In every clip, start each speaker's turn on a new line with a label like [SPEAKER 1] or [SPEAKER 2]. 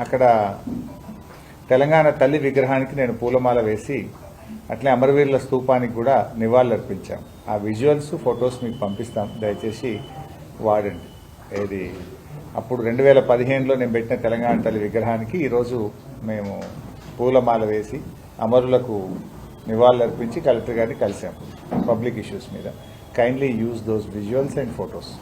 [SPEAKER 1] అక్కడ తెలంగాణ తల్లి విగ్రహానికి నేను పూలమాల వేసి అట్లే అమరవీరుల స్తూపానికి కూడా నివాళులర్పించాం. ఆ విజువల్స్ ఫొటోస్ మీకు పంపిస్తాం, దయచేసి వాడండి. ఏది అప్పుడు 2015లో నేను పెట్టిన తెలంగాణ తల్లి విగ్రహానికి ఈరోజు మేము పూలమాల వేసి అమరులకు నివాళులర్పించి కలెక్టర్ గారిని కలిసాం పబ్లిక్ ఇష్యూస్ మీద. Kindly use those visuals and photos.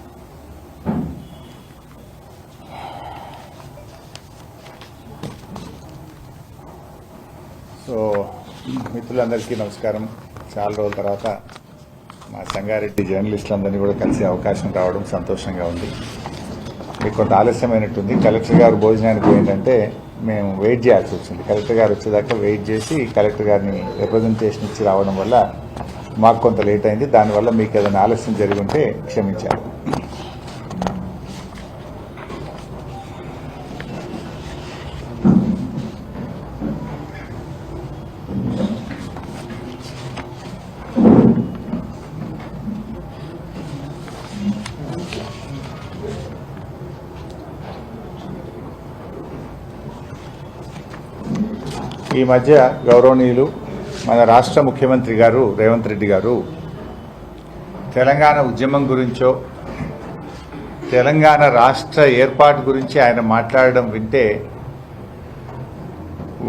[SPEAKER 1] So మిత్రులందరికీ నమస్కారం. చాలా రోజుల తర్వాత మా సంగారెడ్డి జర్నలిస్టులందరినీ కూడా కలిసే అవకాశం రావడం సంతోషంగా ఉంది. మీకు కొంత ఆలస్యమైనట్టుంది. కలెక్టర్ గారు భోజనానికి పోయిందంటే మేము వెయిట్ చేయాల్సి వచ్చింది. కలెక్టర్ గారు వచ్చేదాకా వెయిట్ చేసి కలెక్టర్ గారిని రిప్రజెంటేషన్ ఇచ్చి రావడం వల్ల మాకు కొంత లేట్ అయింది. దానివల్ల మీకు ఏదైనా ఆలస్యం జరిగి ఉంటే క్షమించాలి. ఈ మధ్య గౌరవనీయులు మన రాష్ట్ర ముఖ్యమంత్రి గారు రేవంత్ రెడ్డి గారు తెలంగాణ ఉద్యమం గురించో తెలంగాణ రాష్ట్ర ఏర్పాటు గురించి ఆయన మాట్లాడడం వింటే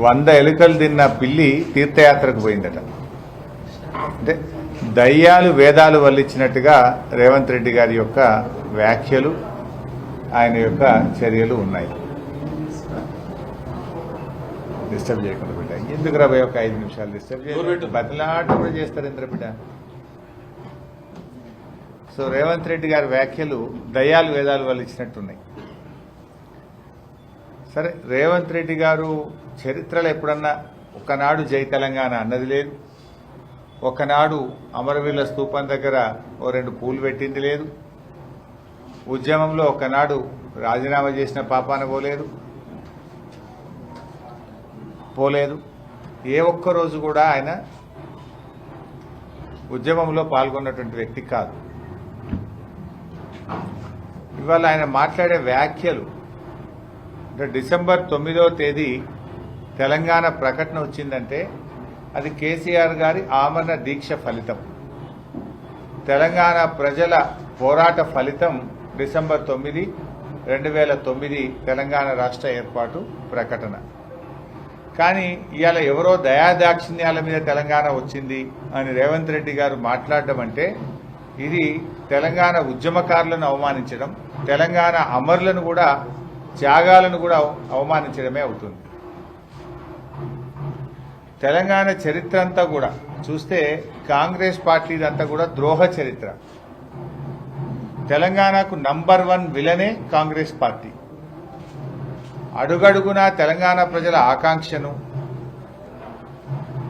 [SPEAKER 1] 100 ఎలుకలు తిన్న పిల్లి తీర్థయాత్రకు పోయిందట. అంటే దయ్యాలు వేదాలు వల్లించినట్టుగా రేవంత్ రెడ్డి గారి యొక్క వ్యాఖ్యలు, ఆయన యొక్క చర్యలు ఉన్నాయి. డిస్టర్బ్ చేయకుండా బిడ్డ, ఎందుకు రాబోయే ఒక 5 నిమిషాలు డిస్టర్బ్ చేయాలి. బతిలాట కూడా చేస్తారు ఇంద్ర బిడ్డ. సో రేవంత్ రెడ్డి గారి వ్యాఖ్యలు దయ్యాలు వేదాలు వాళ్ళు ఇచ్చినట్టున్నాయి. సరే, రేవంత్ రెడ్డి గారు చరిత్రలో ఎప్పుడన్నా ఒకనాడు జై తెలంగాణ అన్నది లేదు, ఒకనాడు అమరవీరుల స్తూపం దగ్గర 2 పూలు పెట్టింది లేదు, ఉద్యమంలో ఒకనాడు రాజీనామా చేసిన పాపాన పోలేదు. ఏ ఒక్క రోజు కూడా ఆయన ఉద్యమంలో పాల్గొన్నటువంటి వ్యక్తి కాదు. ఇవాళ ఆయన మాట్లాడే వ్యాఖ్యలు అంటే డిసెంబర్ 9వ తేదీ తెలంగాణ ప్రకటన వచ్చిందంటే అది కేసీఆర్ గారి ఆమరణ దీక్ష ఫలితం, తెలంగాణ ప్రజల పోరాట ఫలితం. డిసెంబర్ 9, 2009 తెలంగాణ రాష్ట్ర ఏర్పాటు ప్రకటన. కానీ ఇవాళ ఎవరో దయాదాక్షిణ్యాల మీద తెలంగాణ వచ్చింది అని రేవంత్ రెడ్డి గారు మాట్లాడడం అంటే ఇది తెలంగాణ ఉద్యమకారులను అవమానించడం, తెలంగాణ అమరులను కూడా త్యాగాలను కూడా అవమానించడమే అవుతుంది. తెలంగాణ చరిత్ర అంతా కూడా చూస్తే కాంగ్రెస్ పార్టీదంతా కూడా ద్రోహ చరిత్ర. తెలంగాణకు నంబర్ 1 విలనే కాంగ్రెస్ పార్టీ. అడుగడుగునా తెలంగాణ ప్రజల ఆకాంక్షను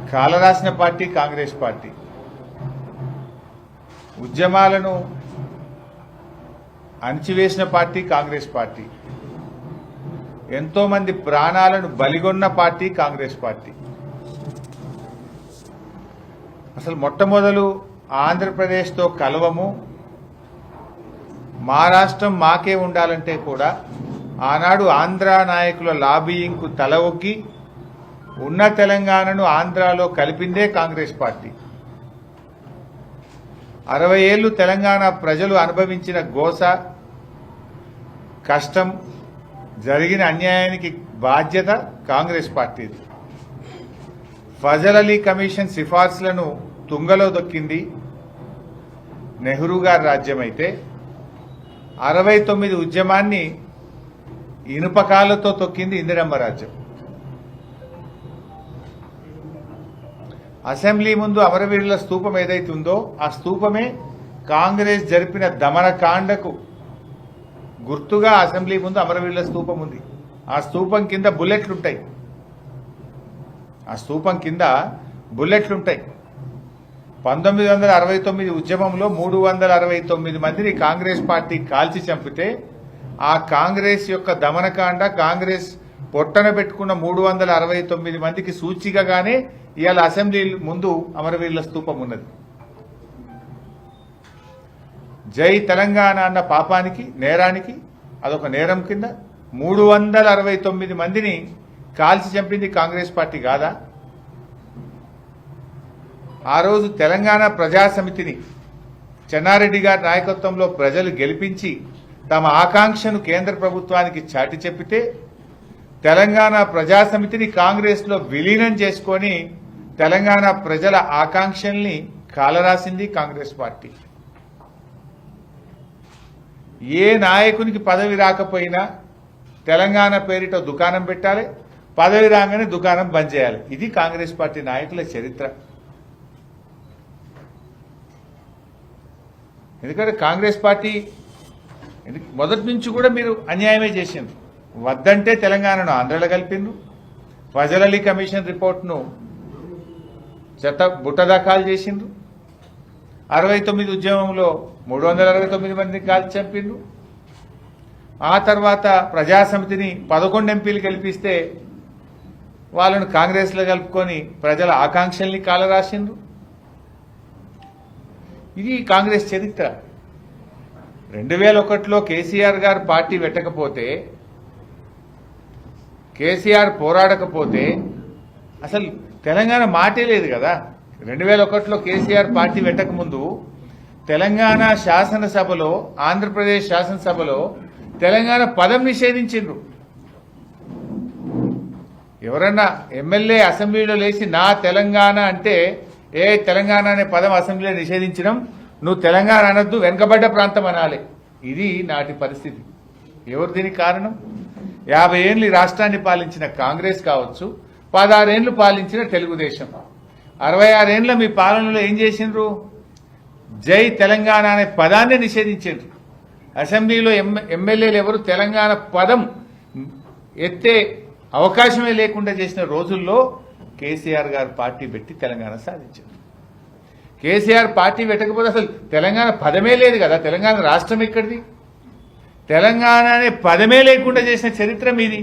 [SPEAKER 1] కాలరాసిన పార్టీ కాంగ్రెస్ పార్టీ. ఉద్యమాలను అణచివేసిన పార్టీ కాంగ్రెస్ పార్టీ. ఎంతో మంది ప్రాణాలను బలిగొన్న పార్టీ కాంగ్రెస్ పార్టీ. అసలు మొట్టమొదలు ఆంధ్రప్రదేశ్తో కలవము, మా రాష్ట్రం మాకే ఉండాలంటే కూడా ఆనాడు ఆంధ్ర నాయకుల లాబీయింగ్కు తల ఒగ్గి ఉన్న తెలంగాణను ఆంధ్రాలో కలిపిందే కాంగ్రెస్ పార్టీ. 60 ఏళ్లు తెలంగాణ ప్రజలు అనుభవించిన గోస, కష్టం, జరిగిన అన్యాయానికి బాధ్యత కాంగ్రెస్ పార్టీది. ఫజల్ అలీ కమిషన్ సిఫార్సులను తుంగలో దొక్కింది నెహ్రూ గారి రాజ్యమైతే 69 ఉద్యమాన్ని ఇనుపకాలతో తొక్కింది ఇందిరమ్మ రాజ్యం. అసెంబ్లీ ముందు అమరవీరుల స్తూపం ఏదైతే ఉందో ఆ స్తూపమే కాంగ్రెస్ జరిపిన దమనకాండకు గుర్తుగా అసెంబ్లీ ముందు అమరవీరుల స్తూపం ఉంది. ఆ స్తూపం కింద బుల్లెట్లుంటాయి. 1969 ఉద్యమంలో 369 మందిని కాంగ్రెస్ పార్టీ కాల్చి చంపితే ఆ కాంగ్రెస్ యొక్క దమనకాండ, కాంగ్రెస్ పొట్టన పెట్టుకున్న 369 మందికి సూచికగానే ఇవాళ అసెంబ్లీ ముందు అమరవీరుల స్తూపం ఉన్నది. జై తెలంగాణ అన్న పాపానికి, నేరానికి, అదొక నేరం కింద 369 మందిని కాల్చి చంపింది కాంగ్రెస్ పార్టీ కాదా? ఆ రోజు తెలంగాణ ప్రజా సమితిని చెన్నారెడ్డి గారి నాయకత్వంలో ప్రజలు గెలిపించి తమ ఆకాంక్షను కేంద్ర ప్రభుత్వానికి చాటి చెప్పితే తెలంగాణ ప్రజా సమితిని కాంగ్రెస్ లో విలీనం చేసుకొని తెలంగాణ ప్రజల ఆకాంక్షల్ని కాలరాసింది కాంగ్రెస్ పార్టీ. ఏ నాయకునికి పదవి రాకపోయినా తెలంగాణ పేరిట దుకాణం పెట్టాలి, పదవి రాగానే దుకాణం బంద్ చేయాలి. ఇది కాంగ్రెస్ పార్టీ నాయకుల చరిత్ర. ఎందుకంటే కాంగ్రెస్ పార్టీ మొదటి నుంచి కూడా మీరు అన్యాయమే చేసిండ్రు. వద్దంటే తెలంగాణను ఆంధ్రలో కలిపిండ్రు. ఫజల్ అలీ కమిషన్ రిపోర్ట్ను బుట్టదాఖలు చేసిండ్రు. 69 ఉద్యమంలో 369 మందిని కాల్చి చంపిండ్రు. ఆ తర్వాత ప్రజాసమితిని 11 ఎంపీలు గెలిపిస్తే వాళ్ళను కాంగ్రెస్లో కలుపుకొని ప్రజల ఆకాంక్షల్ని కాలరాసిండ్రు. ఇది కాంగ్రెస్ చరిత్ర. 2001లో కేసీఆర్ గారు పార్టీ పెట్టకపోతే, కేసీఆర్ పోరాడకపోతే అసలు తెలంగాణ మాటే లేదు కదా. 2001లో కేసీఆర్ పార్టీ పెట్టకముందు తెలంగాణ శాసనసభలో, ఆంధ్రప్రదేశ్ శాసనసభలో తెలంగాణ పదం నిషేధించిండ్రు. ఎవరన్నా ఎమ్మెల్యే అసెంబ్లీలో లేచి నా తెలంగాణ అంటే, ఏ తెలంగాణ అనే పదం అసెంబ్లీలో నిషేధించడం, నువ్వు తెలంగాణ అనొద్దు, వెనుకబడ్డ ప్రాంతం అనాలి. ఇది నాటి పరిస్థితి. ఎవరు దీనికి కారణం? 50 ఏళ్ళు ఈ రాష్ట్రాన్ని పాలించిన కాంగ్రెస్ కావచ్చు, 16 ఏళ్లు పాలించిన తెలుగుదేశం. 66 ఏళ్ల మీ పాలనలో ఏం చేసిండ్రు? జై తెలంగాణ అనే పదాన్ని నిషేధించారు. అసెంబ్లీలో ఎమ్మెల్యేలు ఎవరు తెలంగాణ పదం ఎత్తే అవకాశమే లేకుండా చేసిన రోజుల్లో కేసీఆర్ గారు పార్టీ పెట్టి తెలంగాణ సాధించారు. కేసీఆర్ పార్టీ పెట్టకపోతే అసలు తెలంగాణ పదమే లేదు కదా. తెలంగాణ రాష్ట్రం ఎక్కడిది? తెలంగాణ అనే పదమే లేకుండా చేసిన చరిత్ర మీది.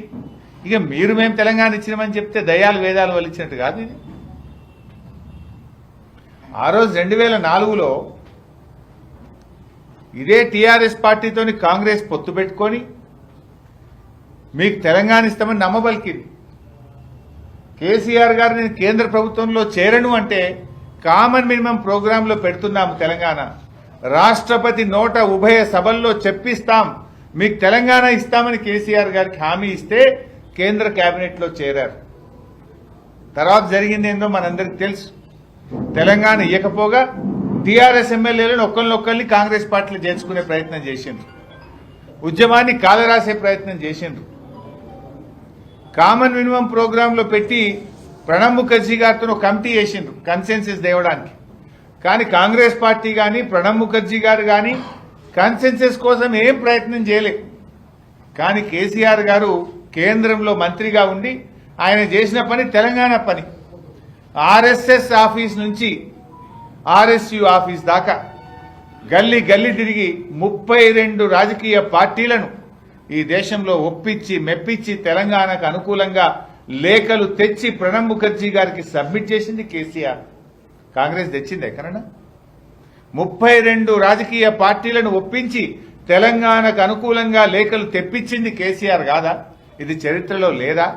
[SPEAKER 1] ఇక మీరు మేము తెలంగాణ ఇచ్చినామని చెప్తే దయాలు వేదాలు వలిచ్చినట్టు కాదు ఇది. ఆ రోజు 2004లో ఇదే టీఆర్ఎస్ పార్టీతోని కాంగ్రెస్ పొత్తు పెట్టుకొని మీకు తెలంగాణ ఇస్తామని నమ్మబలికింది. కేసీఆర్ గారు నేను కేంద్ర ప్రభుత్వంలో చేరను అంటే కామన్ మినిమం ప్రోగ్రాంలో పెడుతున్నాము తెలంగాణ, రాష్ట్రపతి నోట ఉభయ సభల్లో చెప్పిస్తాం, మీకు తెలంగాణ ఇస్తామని కేసీఆర్ గారికి హామీ ఇస్తే కేంద్ర కేబినెట్లో చేరారు. తర్వాత జరిగింది ఏందో మనందరికి తెలుసు. తెలంగాణ ఇవ్వకపోగా టీఆర్ఎస్ ఎమ్మెల్యేలను ఒక్కరిని కాంగ్రెస్ పార్టీలో చేర్చుకునే ప్రయత్నం చేసిండ్రు. ఉద్యమాన్ని కాలరాసే ప్రయత్నం చేసిండ్రు. కామన్ మినిమం ప్రోగ్రాంలో పెట్టి ప్రణబ్ ముఖర్జీ గారితో కమిటీ చేసిండ్రు కన్సెన్సస్ దేవడానికి. కానీ కాంగ్రెస్ పార్టీ కానీ ప్రణబ్ ముఖర్జీ గారు కానీ కన్సెన్సస్ కోసం ఏం ప్రయత్నం చేయలేదు. కానీ కేసీఆర్ గారు కేంద్రంలో మంత్రిగా ఉండి ఆయన చేసిన పని తెలంగాణ పని. ఆర్ఎస్ఎస్ ఆఫీస్ నుంచి ఆర్ఎస్యు ఆఫీస్ దాకా గల్లీ గల్లీ తిరిగి 32 రాజకీయ పార్టీలను ఈ దేశంలో ఒప్పించి మెప్పించి తెలంగాణకు అనుకూలంగా లేఖలు తెచ్చి ప్రణబ్ ముఖర్జీ గారికి సబ్మిట్ చేసింది కేసీఆర్. కాంగ్రెస్ తెచ్చింది ఎక్కడన్నా? 32 రాజకీయ పార్టీలను ఒప్పించి తెలంగాణకు అనుకూలంగా లేఖలు తెప్పించింది కేసీఆర్ కాదా? ఇది చరిత్రలో లేదా?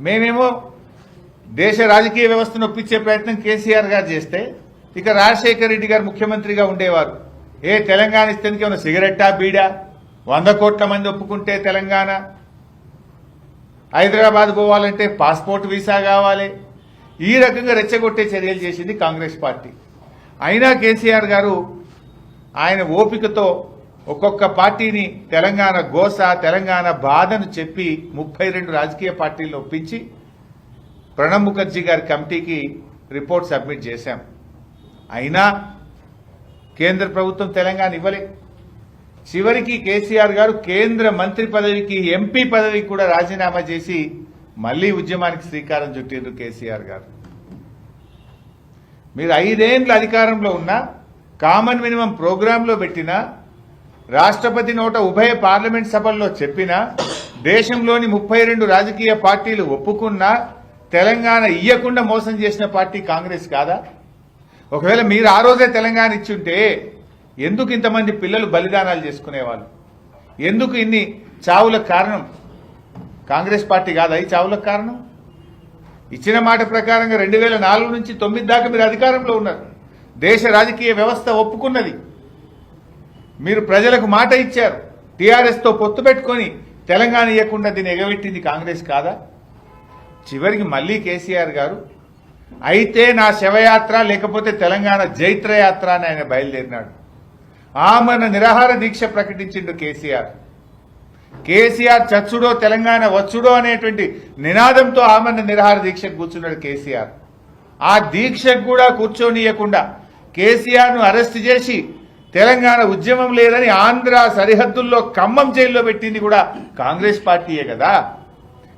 [SPEAKER 1] మేమేమో దేశ రాజకీయ వ్యవస్థను ఒప్పించే ప్రయత్నం కేసీఆర్ గారు చేస్తే, ఇక రాజశేఖర రెడ్డి గారు ముఖ్యమంత్రిగా ఉండేవారు. ఏ తెలంగాణ ఇస్తేందుకు ఏమైనా సిగరెట్టా బీడా? 100 కోట్ల మంది ఒప్పుకుంటే తెలంగాణ, హైదరాబాద్ పోవాలంటే పాస్పోర్ట్ వీసా కావాలి. ఈ రకంగా రెచ్చగొట్టే చర్యలు చేసింది కాంగ్రెస్ పార్టీ. అయినా కేసీఆర్ గారు ఆయన ఓపికతో ఒక్కొక్క పార్టీని తెలంగాణ గోస, తెలంగాణ బాధను చెప్పి 32 రాజకీయ పార్టీలను ఒప్పించి ప్రణబ్ ముఖర్జీ గారి కమిటీకి రిపోర్ట్ సబ్మిట్ చేశాం. అయినా కేంద్ర ప్రభుత్వం తెలంగాణ ఇవ్వలే. చివరికి కేసీఆర్ గారు కేంద్ర మంత్రి పదవికి, ఎంపీ పదవికి కూడా రాజీనామా చేసి మళ్లీ ఉద్యమానికి శ్రీకారం చుట్టిండ్రు కేసీఆర్ గారు. మీరు 5 ఏళ్ల అధికారంలో ఉన్న కామన్ మినిమం ప్రోగ్రాంలో పెట్టినా, రాష్ట్రపతి నోట ఉభయ పార్లమెంట్ సభల్లో చెప్పినా, దేశంలోని 32 రాజకీయ పార్టీలు ఒప్పుకున్నా తెలంగాణ ఇయ్యకుండా మోసం చేసిన పార్టీ కాంగ్రెస్ కాదా? ఒకవేళ మీరు ఆ రోజే తెలంగాణ ఇచ్చుంటే ఎందుకు ఇంతమంది పిల్లలు బలిదానాలు చేసుకునేవాళ్ళు? ఎందుకు ఇన్ని చావులకు కారణం? కాంగ్రెస్ పార్టీ కాదా ఈ చావులకు కారణం? ఇచ్చిన మాట ప్రకారంగా 2004 నుంచి 9 దాకా మీరు అధికారంలో ఉన్నారు. దేశ రాజకీయ వ్యవస్థ ఒప్పుకున్నది. మీరు ప్రజలకు మాట ఇచ్చారు. టీఆర్ఎస్తో పొత్తు పెట్టుకొని తెలంగాణ ఇవ్వకుండా దీన్ని ఎగబెట్టింది కాంగ్రెస్ కాదా? చివరికి మళ్ళీ కేసీఆర్ గారు అయితే నా శవయాత్ర లేకపోతే తెలంగాణ జైత్రయాత్ర అని ఆయన బయలుదేరినాడు. ఆమరణ నిరాహార దీక్ష ప్రకటించిండు కేసీఆర్ చచ్చుడో తెలంగాణ వచ్చుడో అనేటువంటి నినాదంతో ఆమరణ నిరాహార దీక్షకు కూర్చున్నాడు కేసీఆర్. ఆ దీక్షకు కూడా కూర్చోనియకుండా కేసీఆర్ను అరెస్ట్ చేసి తెలంగాణ ఉద్యమం లేదని ఆంధ్ర సరిహద్దుల్లో ఖమ్మం జైల్లో పెట్టింది కూడా కాంగ్రెస్ పార్టీయే కదా.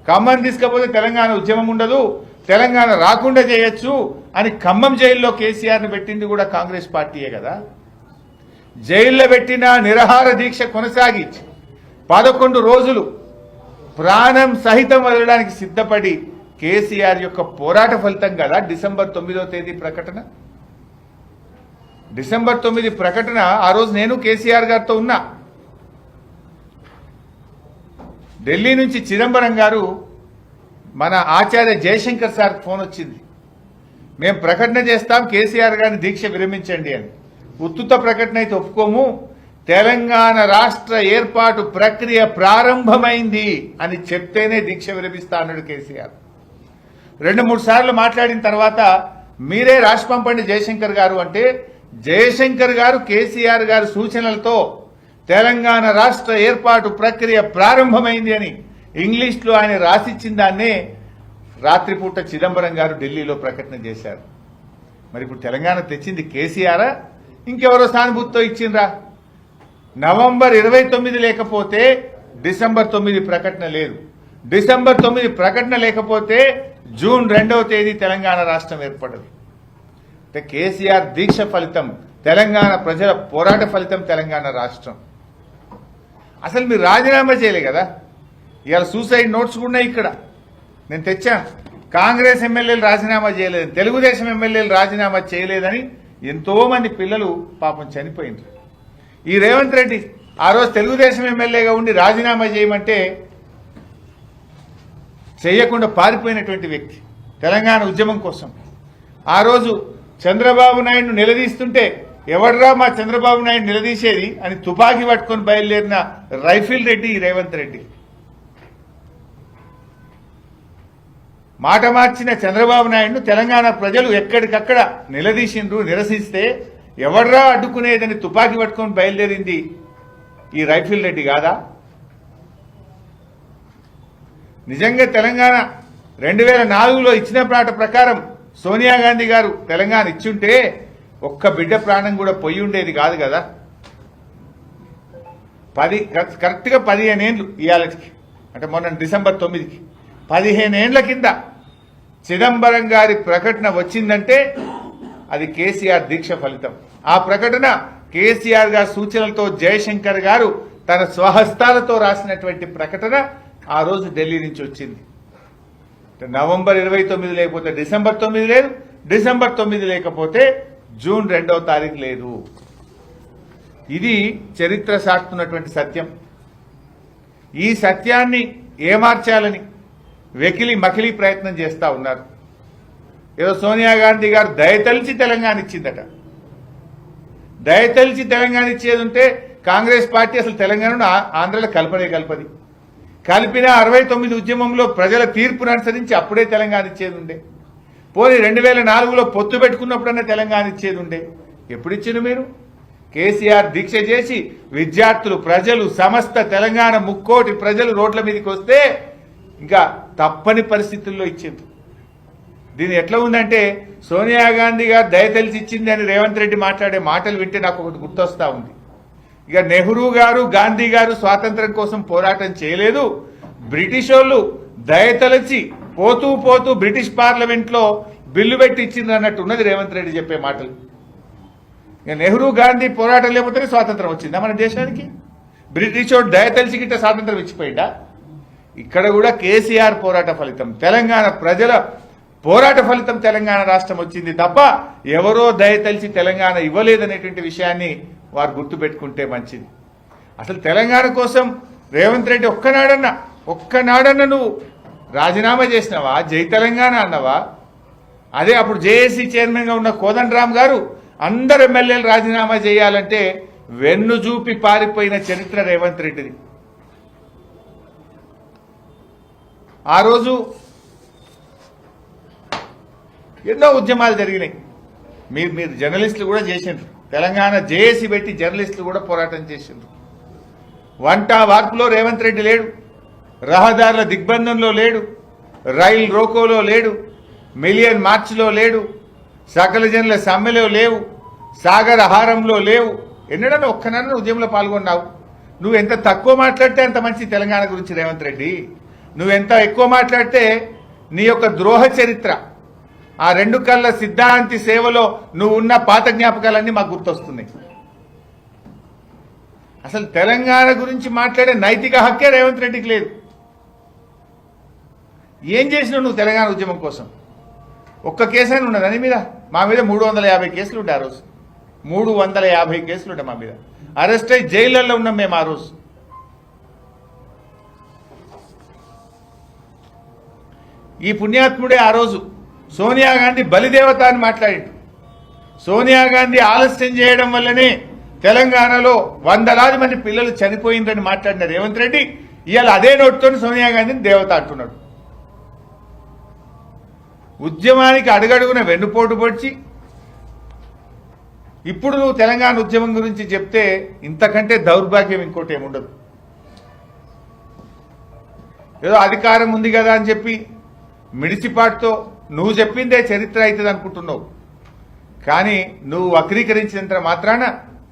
[SPEAKER 1] ఖమ్మం తీసుకపోతే తెలంగాణ ఉద్యమం ఉండదు, తెలంగాణ రాకుండా చేయొచ్చు అని ఖమ్మం జైల్లో కేసీఆర్ను పెట్టింది కూడా కాంగ్రెస్ పార్టీయే కదా. జైల్లో పెట్టిన నిరాహార దీక్ష కొనసాగి 11 రోజులు ప్రాణం సహితం వదలడానికి సిద్ధపడి కేసీఆర్ యొక్క పోరాట ఫలితం కదా డిసెంబర్ 9వ తేదీ ప్రకటన. డిసెంబర్ 9 ప్రకటన. ఆ రోజు నేను కేసీఆర్ గారితో ఉన్నా. ఢిల్లీ నుంచి చిదంబరం గారు మన ఆచార్య జయశంకర్ సార్ ఫోన్ వచ్చింది. మేము ప్రకటన చేస్తాం, కేసీఆర్ గారిని దీక్ష విరమించండి అని. ఉత్తుత ప్రకటన అయితే ఒప్పుకోము, తెలంగాణ రాష్ట్ర ఏర్పాటు ప్రక్రియ ప్రారంభమైంది అని చెప్తేనే దీక్ష విరమిస్తా అన్నాడు కేసీఆర్. 2-3 సార్లు మాట్లాడిన తర్వాత మీరే రాసి పంపండి జయశంకర్ గారు అంటే జయశంకర్ గారు కేసీఆర్ గారి సూచనలతో తెలంగాణ రాష్ట్ర ఏర్పాటు ప్రక్రియ ప్రారంభమైంది అని ఇంగ్లీష్లో ఆయన రాసిచ్చిన దాన్నే రాత్రిపూట చిదంబరం గారు ఢిల్లీలో ప్రకటన చేశారు. మరి ఇప్పుడు తెలంగాణ తెచ్చింది కేసీఆరా ఇంకెవరో సానుభూతితో ఇచ్చిండ్రా? నవంబర్ 29 లేకపోతే డిసెంబర్ 9 ప్రకటన లేదు. డిసెంబర్ 9 ప్రకటన లేకపోతే జూన్ 2వ తేదీ తెలంగాణ రాష్ట్రం ఏర్పడదు. అంటే కేసీఆర్ దీక్ష ఫలితం, తెలంగాణ ప్రజల పోరాట ఫలితం తెలంగాణ రాష్ట్రం. అసలు మీరు రాజీనామా చేయలే కదా. ఇవాళ సూసైడ్ నోట్స్ కూడా ఇక్కడ నేను తెచ్చాను. కాంగ్రెస్ ఎమ్మెల్యేలు రాజీనామా చేయలేదని, తెలుగుదేశం ఎమ్మెల్యేలు రాజీనామా చేయలేదని ఎంతో మంది పిల్లలు పాపం చనిపోయింది. ఈ రేవంత్ రెడ్డి ఆ రోజు తెలుగుదేశం ఎమ్మెల్యేగా ఉండి రాజీనామా చేయమంటే చేయకుండా పారిపోయినటువంటి వ్యక్తి తెలంగాణ ఉద్యమం కోసం. ఆ రోజు చంద్రబాబు నాయుడును నిలదీస్తుంటే ఎవడ్రా మా చంద్రబాబు నాయుడు నిలదీసేది అని తుపాకీ పట్టుకొని బయలుదేరిన రైఫిల్ రెడ్డి రేవంత్ రెడ్డి. మాట మార్చిన చంద్రబాబు నాయుడును తెలంగాణ ప్రజలు ఎక్కడికక్కడ నిలదీసిండ్రు. నిరసిస్తే ఎవడ్రా అడ్డుకునేదని తుపాకీ పట్టుకొని బయలుదేరింది ఈ రైఫిల్ రెడ్డి కాదా? నిజంగా తెలంగాణ 2004లో ఇచ్చిన మాట ప్రకారం సోనియా గాంధీ గారు తెలంగాణ ఇచ్చుంటే ఒక్క బిడ్డ ప్రాణం కూడా పోయి ఉండేది కాదు కదా. కరెక్ట్గా 15 ఏళ్ళు ఇవాళకి, అంటే మొన్న డిసెంబర్ 9కి 15 ఏళ్ల కింద చిదంబరం గారి ప్రకటన వచ్చిందంటే అది కేసీఆర్ దీక్ష ఫలితం. ఆ ప్రకటన కేసీఆర్ గారి సూచనలతో జయశంకర్ గారు తన స్వహస్తాలతో రాసినటువంటి ప్రకటన ఆ రోజు ఢిల్లీ నుంచి వచ్చింది. నవంబర్ 29 లేకపోతే డిసెంబర్ 9 లేదు, డిసెంబర్ 9 లేకపోతే జూన్ 2వ తారీఖు లేదు. ఇది చరిత్ర సాటుతున్నటువంటి సత్యం. ఈ సత్యాన్ని ఏమార్చాలని వెకిలి మకిలి ప్రయత్నం చేస్తా ఉన్నారు. ఏదో సోనియా గాంధీ గారు దయతలిచి తెలంగాణ ఇచ్చిందట. దయతలిచి తెలంగాణ ఇచ్చేది ఉంటే కాంగ్రెస్ పార్టీ అసలు తెలంగాణను ఆంధ్రలో కలపది. కలిపిన 69 ఉద్యమంలో ప్రజల తీర్పును అనుసరించి అప్పుడే తెలంగాణ ఇచ్చేది ఉండే. పోనీ 2004లో పొత్తు పెట్టుకున్నప్పుడన్నా తెలంగాణ ఇచ్చేది ఉండే. ఎప్పుడు ఇచ్చిండు మీరు? కేసీఆర్ దీక్ష చేసి విద్యార్థులు, ప్రజలు, సమస్త తెలంగాణ ముక్కోటి ప్రజలు రోడ్ల మీదకి వస్తే ఇంకా తప్పని పరిస్థితుల్లో ఇచ్చింది. దీని ఎట్లా ఉందంటే సోనియా గాంధీ గారు దయతలిచి ఇచ్చింది అని రేవంత్ రెడ్డి మాట్లాడే మాటలు వింటే నాకు ఒకటి గుర్తొస్తా ఉంది. ఇక నెహ్రూ గారు, గాంధీ గారు స్వాతంత్రం కోసం పోరాటం చేయలేదు, బ్రిటిష్ వాళ్ళు దయతలచి పోతూ పోతూ బ్రిటిష్ పార్లమెంట్లో బిల్లు పెట్టి ఇచ్చింది అన్నట్టు ఉన్నది రేవంత్ రెడ్డి చెప్పే మాటలు. ఇక నెహ్రూ, గాంధీ పోరాటం లేకపోతేనే స్వాతంత్రం వచ్చిందా మన దేశానికి? బ్రిటిష్ వాడు దయతలిచి గిట్ట స్వాతంత్రం ఇచ్చిపోయిందా? ఇక్కడ కూడా కేసీఆర్ పోరాట ఫలితం, తెలంగాణ ప్రజల పోరాట ఫలితం తెలంగాణ రాష్ట్రం వచ్చింది తప్ప ఎవరో దయతలిచి తెలంగాణ ఇవ్వలేదనేటువంటి విషయాన్ని వారు గుర్తుపెట్టుకుంటే మంచిది. అసలు తెలంగాణ కోసం రేవంత్ రెడ్డి ఒక్కనాడన్నా నువ్వు రాజీనామా చేసినావా? జై తెలంగాణ అన్నవా? అదే అప్పుడు జేఏసీ చైర్మన్గా ఉన్న కోదండరామ్ గారు అందరు ఎమ్మెల్యేలు రాజీనామా చేయాలంటే వెన్ను చూపి పారిపోయిన చరిత్ర రేవంత్ రెడ్డిది. ఆ రోజు ఎన్నో ఉద్యమాలు జరిగినాయి. మీరు జర్నలిస్టులు కూడా చేసిండ్రు. తెలంగాణ జేఏసీ పెట్టి జర్నలిస్టులు కూడా పోరాటం చేసిండ్రు. వంట వార్పులో రేవంత్ రెడ్డి లేడు, రహదారుల దిగ్బంధంలో లేడు, రైలు రోకోలో లేడు, మిలియన్ మార్చ్లో లేడు, సకల జనుల సమ్మెలో లేవు, సాగర్ ఆహారంలో లేవు. ఎన్నడన్నా ఒక్కనన్నా ఉద్యమంలో పాల్గొన్నావు? నువ్వు ఎంత తక్కువ మాట్లాడితే అంత మంచి తెలంగాణ గురించి రేవంత్ రెడ్డి. నువ్వెంత ఎక్కువ మాట్లాడితే నీ యొక్క ద్రోహ చరిత్ర, ఆ రెండు కళ్ళ సిద్ధాంతి సేవలో నువ్వు ఉన్న పాత జ్ఞాపకాలన్నీ మాకు గుర్తొస్తున్నాయి. అసలు తెలంగాణ గురించి మాట్లాడే నైతిక హక్కే రేవంత్ రెడ్డికి లేదు. ఏం చేసినావు నువ్వు తెలంగాణ ఉద్యమం కోసం? ఒక్క కేసు అయినా ఉన్నది అని మీద? మా మీద 350 కేసులు ఉండే ఆ రోజు. 350 కేసులు ఉండే మా మీద. అరెస్ట్ అయ్యి జైళ్లలో ఉన్నాం మేము ఆ రోజు. ఈ పుణ్యాత్ముడే ఆ రోజు సోనియా గాంధీ బలిదేవత అని మాట్లాడిండు. సోనియా గాంధీ ఆలస్యం చేయడం వల్లనే తెలంగాణలో 100లాది మంది పిల్లలు చనిపోయిందని మాట్లాడిన రేవంత్ రెడ్డి ఇవాళ అదే నోటితో సోనియా గాంధీని దేవత అంటున్నాడు. ఉద్యమానికి అడుగడుగున వెన్నుపోటు పొడిచి ఇప్పుడు నువ్వు తెలంగాణ ఉద్యమం గురించి చెప్తే ఇంతకంటే దౌర్భాగ్యం ఇంకోటి ఏముండదు. ఏదో అధికారం ఉంది కదా అని చెప్పి మిడిసిపాటుతో నువ్వు చెప్పిందే చరిత్ర అవుతుంది అనుకుంటున్నావు. కానీ నువ్వు వక్రీకరించినంత మాత్రాన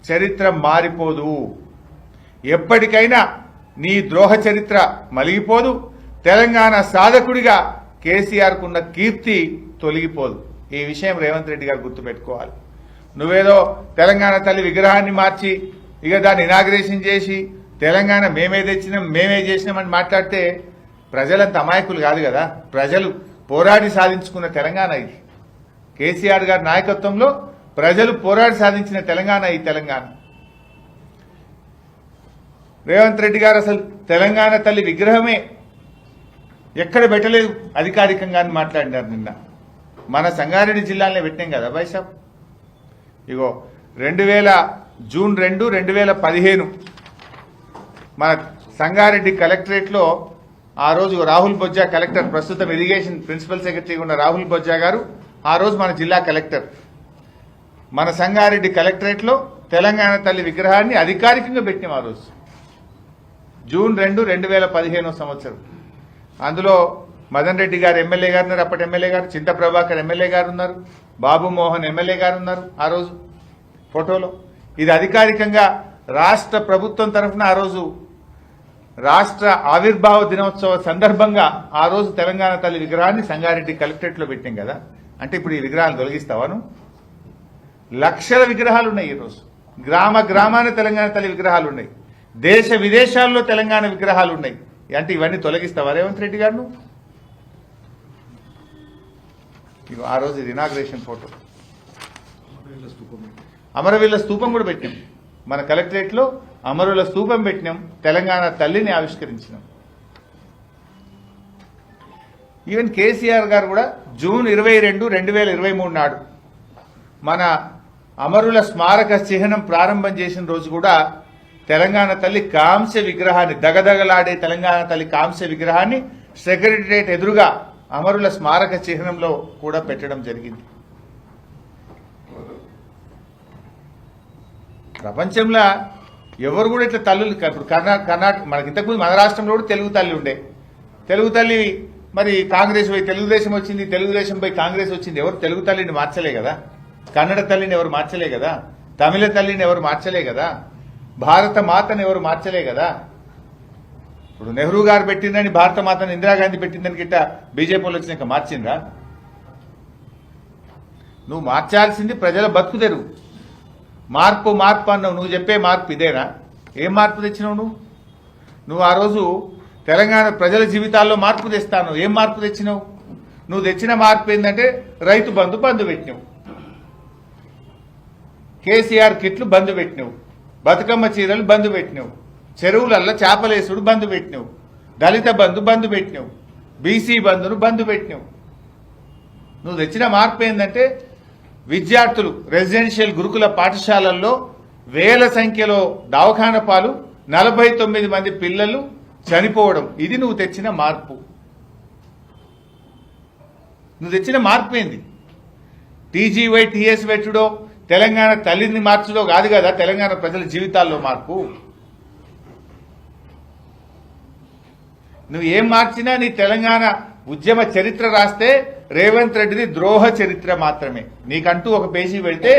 [SPEAKER 1] చరిత్ర మారిపోదు. ఎప్పటికైనా నీ ద్రోహ చరిత్ర మలిగిపోదు. తెలంగాణ సాధకుడిగా కేసీఆర్కు ఉన్న కీర్తి తొలగిపోదు. ఈ విషయం రేవంత్ రెడ్డి గారు గుర్తుపెట్టుకోవాలి. నువ్వేదో తెలంగాణ తల్లి విగ్రహాన్ని మార్చి ఇక దాన్ని ఇనాగ్రేషన్ చేసి తెలంగాణ మేమే తెచ్చినాం మేమే చేసినామని మాట్లాడితే ప్రజలంత అమాయకులు కాదు కదా. ప్రజలు పోరాడి సాధించుకున్న తెలంగాణ ఇది. కేసీఆర్ గారి నాయకత్వంలో ప్రజలు పోరాడి సాధించిన తెలంగాణ ఈ తెలంగాణ. రేవంత్ రెడ్డి గారు అసలు తెలంగాణ తల్లి విగ్రహమే ఎక్కడ పెట్టలేదు అధికారికంగా అని మాట్లాడినారు. నిన్న మన సంగారెడ్డి జిల్లాలో పెట్టినాం కదా బైసాబ్. ఇగో జూన్ 2, 2015 మన సంగారెడ్డి కలెక్టరేట్లో ఆ రోజు రాహుల్ బొజ్జా కలెక్టర్, ప్రస్తుతం ఇరిగేషన్ ప్రిన్సిపల్ సెక్రటరీగా ఉన్న రాహుల్ బొజ్జా గారు ఆ రోజు మన జిల్లా కలెక్టర్. మన సంగారెడ్డి కలెక్టరేట్లో తెలంగాణ తల్లి విగ్రహాన్ని అధికారికంగా పెట్టినాం ఆ రోజు జూన్ 2, 2015 సంవత్సరం. అందులో మదన్ రెడ్డి గారు ఎమ్మెల్యే గారు ఉన్నారు, అప్పటి ఎమ్మెల్యే గారు. చింత ప్రభాకర్ ఎమ్మెల్యే గారు ఉన్నారు, బాబు మోహన్ ఎమ్మెల్యే గారు ఉన్నారు ఆ రోజు ఫోటోలో. ఇది అధికారికంగా రాష్ట్ర ప్రభుత్వం తరఫున ఆ రోజు రాష్ట్ర ఆవిర్భావ దినోత్సవ సందర్భంగా ఆ రోజు తెలంగాణ తల్లి విగ్రహాన్ని సంగారెడ్డి కలెక్టరేట్లో పెట్టాం కదా. అంటే ఇప్పుడు ఈ విగ్రహాలు తొలగిస్తావాను? లక్షల విగ్రహాలు ఉన్నాయి ఈరోజు. గ్రామ గ్రామాన తెలంగాణ తల్లి విగ్రహాలు ఉన్నాయి. దేశ విదేశాల్లో తెలంగాణ విగ్రహాలు ఉన్నాయి. అంటే ఇవన్నీ తొలగిస్తావా రేవంత్ రెడ్డి గారు? ఆ రోజు ఇది ఇనాగ్రేషన్ ఫోటో. అమరవీరుల స్తూపం కూడా పెట్టినాం మన కలెక్టరేట్లో. అమరుల స్తూపం పెట్టినాం, తెలంగాణ తల్లిని ఆవిష్కరించినాం. ఈవెన్ కేసీఆర్ గారు కూడా జూన్ 22, 2023 నాడు మన అమరుల స్మారక చిహ్నం ప్రారంభం చేసిన రోజు కూడా తెలంగాణ తల్లి కాంస్య విగ్రహాన్ని, దగదగలాడే తెలంగాణ తల్లి కాంస్య విగ్రహాన్ని సెక్రటరియట్ ఎదురుగా అమరుల స్మారక చిహ్నంలో కూడా పెట్టడం జరిగింది. ప్రపంచంలో ఎవరు కూడా ఇట్లా తల్లులు, ఇప్పుడు కర్ణాటక మనకి ఇంతకుముందు మన రాష్ట్రంలో కూడా తెలుగు తల్లి ఉండే. తెలుగు తల్లి మరి కాంగ్రెస్ పోయి తెలుగుదేశం వచ్చింది, తెలుగుదేశం పోయి కాంగ్రెస్ వచ్చింది. ఎవరు తెలుగు తల్లిని మార్చలే కదా. కన్నడ తల్లిని ఎవరు మార్చలే కదా. తమిళ తల్లిని ఎవరు మార్చలే కదా. భారత మాతను ఎవరు మార్చలే కదా. ఇప్పుడు నెహ్రూ గారు పెట్టిందని భారత మాతను ఇందిరాగాంధీ పెట్టిందని గిట్ట బీజేపీలో వచ్చినాక మార్చిందా? నువ్వు మార్చాల్సింది ప్రజల బతుకుదెరువు. మార్పు మార్పు అన్నావు. నువ్వు చెప్పే మార్పు ఇదేనా? ఏం మార్పు తెచ్చినావు నువ్వు ఆ రోజు తెలంగాణ ప్రజల జీవితాల్లో మార్పు తెస్తాను. ఏం మార్పు తెచ్చినావు? నువ్వు తెచ్చిన మార్పు ఏంటంటే రైతు బంధు పెట్టినావు, కేసీఆర్ కిట్లు బంధు పెట్టినావు, బతుకమ్మ చీరలు బంధు పెట్టినావు, చెరువులల్లో చేపలేసుడు బంద్ పెట్టినావు, దళిత బంధు పెట్టినావు, బీసీ బంధును బంద్ పెట్టినావు. నువ్వు తెచ్చిన మార్పు ఏంటంటే విద్యార్థులు రెసిడెన్షియల్ గురుకుల పాఠశాలల్లో వేల సంఖ్యలో దవాఖాన పాలు, 49 మంది పిల్లలు చనిపోవడం. ఇది నువ్వు తెచ్చిన మార్పు. నువ్వు తెచ్చిన మార్పు ఏంది? టీజీవై టీఎస్ పెట్టుడో తెలంగాణ తల్లిని మార్చడో కాదు కదా తెలంగాణ ప్రజల జీవితాల్లో మార్పు. నువ్వు ఏం మార్చినా నీ తెలంగాణ ఉద్యమ చరిత్ర రాస్తే రేవంత్ రెడ్డిది ద్రోహ చరిత్ర మాత్రమే. నీకంటూ ఒక పేజీ పెడితే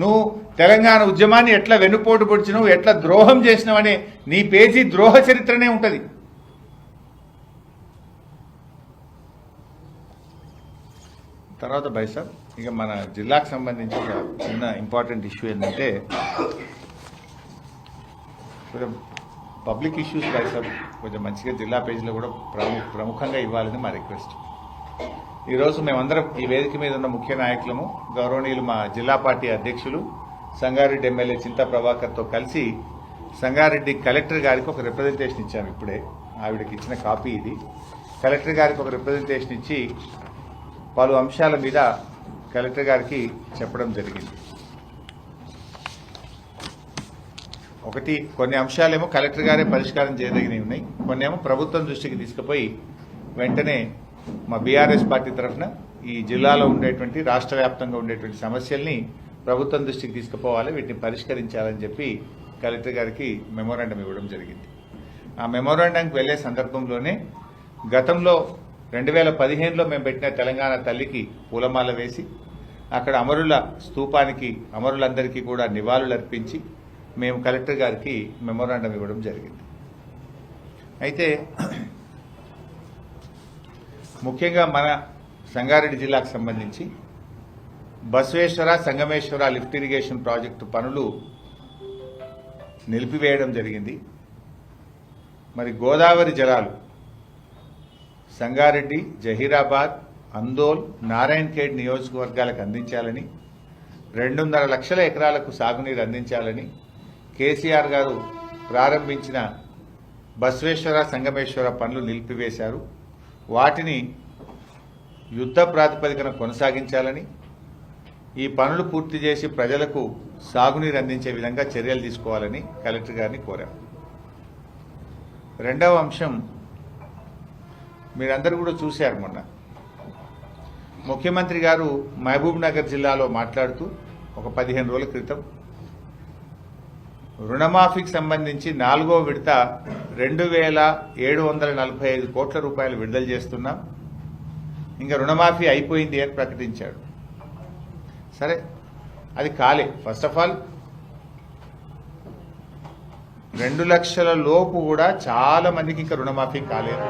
[SPEAKER 1] నువ్వు తెలంగాణ ఉద్యమాన్ని ఎట్లా వెన్నుపోటు పొడిచినావు, ఎట్లా ద్రోహం చేసినావనే నీ పేజీ ద్రోహ చరిత్రనే ఉంటది. తర్వాత బైసాబ్ ఇక మన జిల్లాకు సంబంధించి ఒక చిన్న ఇంపార్టెంట్ ఇష్యూ ఏంటంటే కొంచెం పబ్లిక్ ఇష్యూస్ బైసాబ్ కొంచెం మంచిగా జిల్లా పేజీలో కూడా ప్రముఖంగా ఇవ్వాలని మా రిక్వెస్ట్. ఈరోజు మేమందరం ఈ వేదిక మీద ఉన్న ముఖ్య నాయకులము, గౌరవనీయులు మా జిల్లా పార్టీ అధ్యక్షులు సంగారెడ్డి ఎమ్మెల్యే చింతా ప్రభాకర్తో కలిసి సంగారెడ్డి కలెక్టర్ గారికి ఒక రిప్రజెంటేషన్ ఇచ్చాము. ఇప్పుడే ఆవిడకి ఇచ్చిన కాపీ ఇది. కలెక్టర్ గారికి ఒక రిప్రజెంటేషన్ ఇచ్చి పలు అంశాల మీద కలెక్టర్ గారికి చెప్పడం జరిగింది. ఒకటి, కొన్ని అంశాలేమో కలెక్టర్ గారే పరిష్కారం చేయదగినవి ఉన్నాయి, కొన్ని ఏమో ప్రభుత్వం దృష్టికి తీసుకుపోయి వెంటనే మా బీఆర్ఎస్ పార్టీ తరఫున ఈ జిల్లాలో ఉండేటువంటి రాష్ట్ర వ్యాప్తంగా ఉండేటువంటి సమస్యల్ని ప్రభుత్వం దృష్టికి తీసుకుపోవాలి, వీటిని పరిష్కరించాలని చెప్పి కలెక్టర్ గారికి మెమోరాండం ఇవ్వడం జరిగింది. ఆ మెమోరాండంకి వెళ్లే సందర్భంలోనే గతంలో 2015లో మేము పెట్టిన తెలంగాణ తల్లికి పూలమాల వేసి అక్కడ అమరుల స్తూపానికి అమరులందరికీ కూడా నివాళులు అర్పించి మేము కలెక్టర్ గారికి మెమోరాండం ఇవ్వడం జరిగింది. అయితే ముఖ్యంగా మన సంగారెడ్డి జిల్లాకు సంబంధించి Basaveshwara Sangameshwara lift irrigation project పనులు నిలిపివేయడం జరిగింది. మరి గోదావరి జలాలు సంగారెడ్డి, జహీరాబాద్, అందోల్, నారాయణఖేడ్ నియోజకవర్గాలకు అందించాలని, 2.5 లక్షల ఎకరాలకు సాగునీరు అందించాలని కేసీఆర్ గారు ప్రారంభించిన బసవేశ్వర సంగమేశ్వర పనులు నిలిపివేశారు. వాటిని యుద్ధ ప్రాతిపదికన కొనసాగించాలని, ఈ పనులు పూర్తి చేసి ప్రజలకు సాగునీరు అందించే విధంగా చర్యలు తీసుకోవాలని కలెక్టర్ గారిని కోరాం. రెండవ అంశం మీరందరూ కూడా చూశారు. మొన్న ముఖ్యమంత్రి గారు మహబూబ్ నగర్ జిల్లాలో మాట్లాడుతూ ఒక 15 రోజుల క్రితం రుణమాఫీకి సంబంధించి 4వ విడత 2,745 కోట్ల రూపాయలు విడుదల చేస్తున్నాం, ఇంకా రుణమాఫీ అయిపోయింది అని ప్రకటించాడు. సరే, అది కాలే. ఫస్ట్ ఆఫ్ ఆల్ 2 లక్షల లోపు కూడా చాలా మందికి ఇంకా రుణమాఫీ కాలేదు.